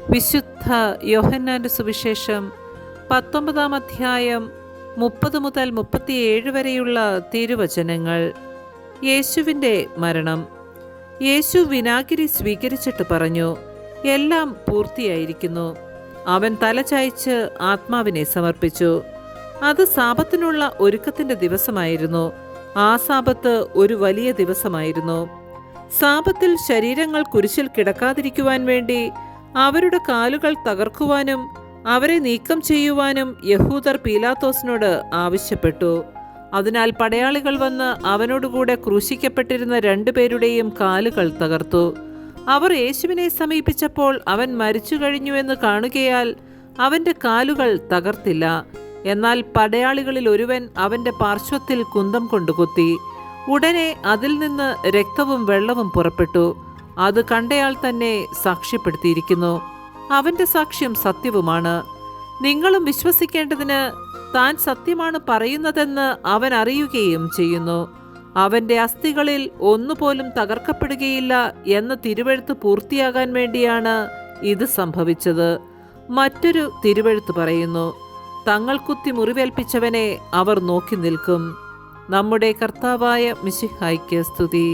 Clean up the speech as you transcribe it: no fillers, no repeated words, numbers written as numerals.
വിശുദ്ധ യോഹന്നാന്റെ സുവിശേഷം 19 അധ്യായം 30 മുതൽ 37 വരെയുള്ള തിരുവചനങ്ങൾ. യേശുവിൻ്റെ മരണം. യേശു വിനാഗിരി സ്വീകരിച്ചിട്ട് പറഞ്ഞു, എല്ലാം പൂർത്തിയായിരിക്കുന്നു. അവൻ തലചായ്ച്ച് ആത്മാവിനെ സമർപ്പിച്ചു. അത് സാപത്തിനുള്ള ഒരുക്കത്തിൻ്റെ ദിവസമായിരുന്നു. ആ സാപത്ത് ഒരു വലിയ ദിവസമായിരുന്നു. സാപത്തിൽ ശരീരങ്ങൾ കുരിശിൽ കിടക്കാതിരിക്കുവാൻ വേണ്ടി അവരുടെ കാലുകൾ തകർക്കുവാനും അവരെ നീക്കം ചെയ്യുവാനും യഹൂദർ പീലാത്തോസിനോട് ആവശ്യപ്പെട്ടു. അതിനാൽ പടയാളികൾ വന്ന് അവനോടുകൂടെ ക്രൂശിക്കപ്പെട്ടിരുന്ന 2 പേരുടെയും കാലുകൾ തകർത്തു. അവർ യേശുവിനെ സമീപിച്ചപ്പോൾ അവൻ മരിച്ചു കഴിഞ്ഞുവെന്ന് കാണുകയാൽ അവൻ്റെ കാലുകൾ തകർത്തില്ല. എന്നാൽ പടയാളികളിൽ ഒരുവൻ അവൻ്റെ പാർശ്വത്തിൽ കുന്തം കൊണ്ട് കുത്തി. ഉടനെ അതിൽ നിന്ന് രക്തവും വെള്ളവും പുറപ്പെട്ടു. അത് കണ്ടയാൾ തന്നെ സാക്ഷ്യപ്പെടുത്തിയിരിക്കുന്നു. അവൻ്റെ സാക്ഷ്യം സത്യവുമാണ്. നിങ്ങളും വിശ്വസിക്കേണ്ടതിന് താൻ സത്യമാണ് പറയുന്നതെന്ന് അവൻ അറിയുകയും ചെയ്യുന്നു. അവൻ്റെ അസ്ഥികളിൽ ഒന്നുപോലും തകർക്കപ്പെടുകയില്ല എന്ന തിരുവെഴുത്ത് പൂർത്തിയാകാൻ വേണ്ടിയാണ് ഇത് സംഭവിച്ചത്. മറ്റൊരു തിരുവെഴുത്ത് പറയുന്നു, തങ്ങൾ കുത്തി മുറിവേൽപ്പിച്ചവനെ അവർ നോക്കി നിൽക്കും. നമ്മുടെ കർത്താവായ മിശിഹായ്ക്ക് സ്തുതി.